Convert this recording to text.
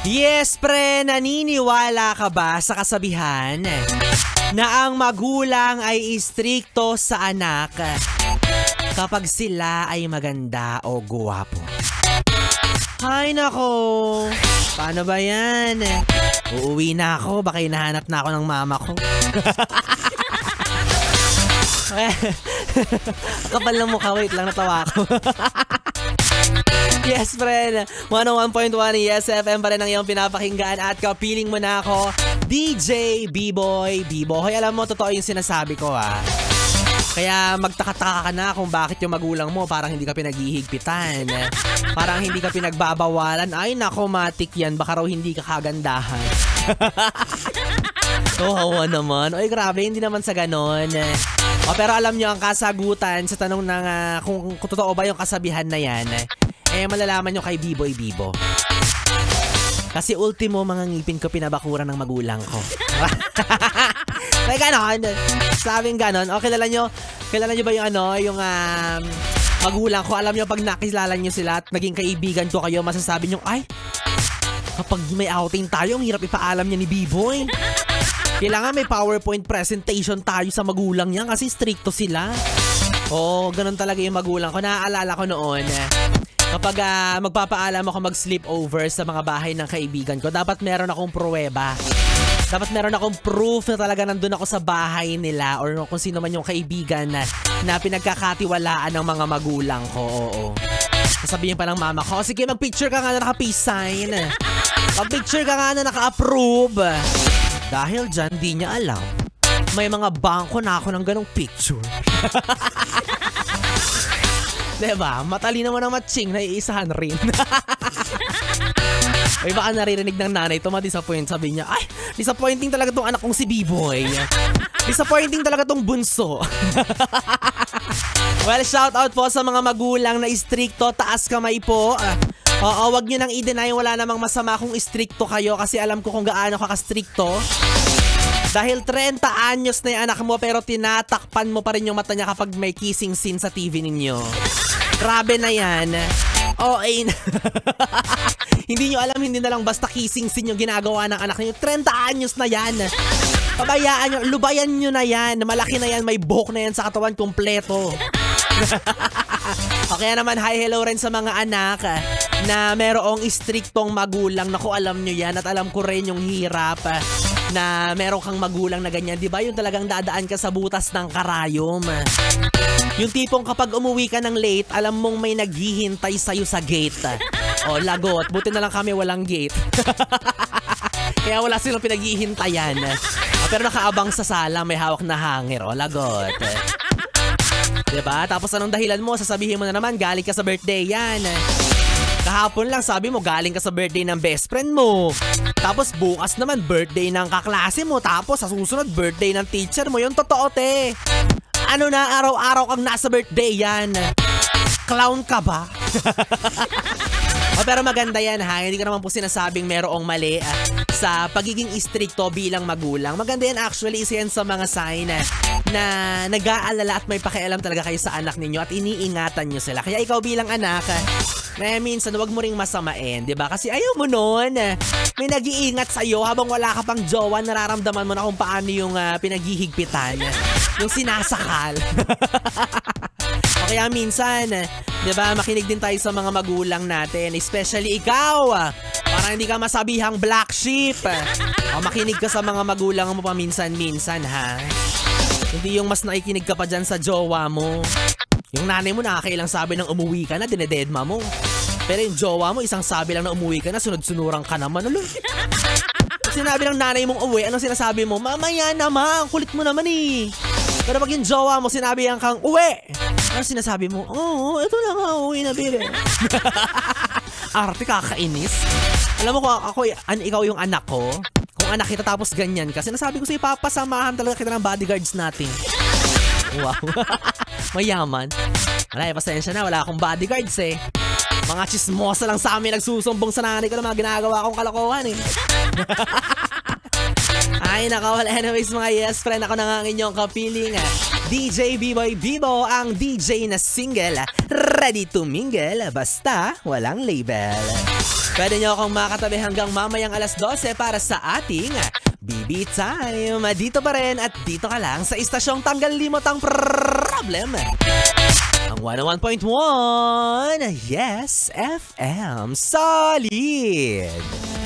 Yes, pre, naniniwala ka ba sa kasabihan na ang magulang ay istrikto sa anak kapag sila ay maganda o guwapo? Ay nako, paano ba yan? Uuwi na ako, baka hinahanap na ako ng mama ko. Kapal ng mukha, wait lang, natawa ako. Yes, friend. 101.1 Yes FM pa rin ang iyong pinapakinggan at kapiling mo na ako, DJ B-Boy. B-Boy, alam mo, totoo yung sinasabi ko, ha. Kaya magtaka-taka ka na kung bakit yung magulang mo parang hindi ka pinaghihigpitan. Parang hindi ka pinagbabawalan. Ay, nako, matik yan. Baka raw hindi ka kagandahan. Hawa naman. Oy, grabe, hindi naman sa ganon. Pero alam nyo, ang kasagutan sa tanong ng kung totoo ba yung kasabihan na yan, malalaman nyo kay B-Boy Bibo. Kasi ultimo, mga ngipin ko pinabakuran ng magulang ko. May ganon. Sabing ganon. O, kilala nyo ba yung yung magulang ko? Alam nyo, pag nakilala nyo sila at naging kaibigan ko kayo, masasabi nyo, ay, kapag may outing tayo, ang hirap ipaalam niya ni B-Boy. Kailangan may PowerPoint presentation tayo sa magulang niya kasi stricto sila. Oh, ganun talaga yung magulang ko. Naaalala ko noon, kapag magpapaalam ako mag-sleepover sa mga bahay ng kaibigan ko, dapat meron akong pruweba. Dapat meron akong proof na talaga nandun ako sa bahay nila or kung sino man yung kaibigan na pinagkakatiwalaan ng mga magulang ko. Oo. Sasabihin pa ng mama ko, sige, mag-picture ka nga na naka-peace sign. Mag-picture ka nga na naka-approve. Dahil dyan, di niya alam. May mga bangko na ako ng ganong picture. Diba? Matalino mo na matching, naiisahan rin. May baka naririnig ng nanay, disappoint. Sabi niya, ay, disappointing talaga tong anak kong si B-Boy. Disappointing talaga tong bunso. Well, shout out po sa mga magulang na istrikto, taas kamay po. Oo, wag nyo nang i-deny, wala namang masama kung istrikto kayo kasi alam ko kung gaano ka ka-strikto. Dahil 30 anyos na yung anak mo pero tinatakpan mo pa rin yung mata niya kapag may kissing scene sa TV ninyo. Grabe na yan. Okay na. Hindi nyo alam, hindi na lang basta kissing scene yung ginagawa ng anak niyo. 30 anyos na yan. Pabayaan nyo, lubayan nyo na yan. Malaki na yan, may buhok na yan sa katawan kompleto. Okay naman, hi, hello rin sa mga anak na merong istriktong magulang. Naku, alam nyo yan at alam ko rin yung hirap na meron kang magulang na ganyan. Diba yung talagang dadaan ka sa butas ng karayom? Yung tipong kapag umuwi ka ng late, alam mong may naghihintay sa'yo sa gate. O, lagot. Buti na lang kami walang gate. Kaya wala silang pinaghihintayan. Pero nakaabang sa sala, may hawak na hanger. O, lagot. Diba? Tapos anong dahilan mo? Sasabihin mo na naman, galing ka sa birthday yan. Kahapon lang sabi mo, galing ka sa birthday ng best friend mo. Tapos bukas naman, birthday ng kaklase mo. Tapos sa susunod, birthday ng teacher mo. Yung totoo, te. Ano na, araw-araw kang nasa birthday yan. Clown ka ba? Pero maganda yan, ha. Hindi ka naman po sinasabing merong mali sa pagiging istrikto bilang magulang. Maganda yan, actually, isa yan sa mga sign na nag-aalala at may pakialam talaga kayo sa anak ninyo at iniingatan nyo sila. Kaya ikaw bilang anak, minsan wag mo ring masamain, di ba? Kasi ayaw mo nun. May nag-iingat sa'yo habang wala ka pang jowa, nararamdaman mo na kung paano yung pinaghihigpitan, yung sinasakal. O kaya minsan, di ba, makinig din tayo sa mga magulang natin, especially ikaw. Para hindi ka masabihang black sheep. O makinig ka sa mga magulang mo paminsan-minsan, ha? Hindi yung mas nakikinig ka pa dyan sa jowa mo. Yung nanay mo nakakailang sabi ng umuwi ka na, dinededma mo. Pero yung jowa mo, isang sabi lang na umuwi ka na, sunod-sunurang ka naman. Ulo. Sinabi ng nanay mong uwi, anong sinasabi mo? Mamaya naman, kulit mo naman eh. Pero pag yung jowa mo, sinabi yan kang uwi. Ano sinasabi mo? Oo, ito na nga, uwi na bire. Arte, kakainis. Alam mo kung ikaw yung anak ko, kung anak kita tapos ganyan ka, sinasabi ko sa'yo, papasamahan talaga kita ng bodyguards natin. Wow. Mayaman. Wala, pasensya na, wala akong bodyguards eh. Mga chismosa lang sa amin nagsusumbong sa nanay ko na mga ginagawa akong kalokohan eh. Ay naka, well, anyways mga yes friend, ako na nga ang inyong kapiling DJ B-Boy Bibo, ang DJ na single, ready to mingle, basta walang label. Pwede nyo akong makatabi hanggang mamayang alas 12 para sa ating BB Time. Dito pa rin at dito ka lang sa istasyong tanggal limot ang problem. Ang 101.1 Yes FM Solid.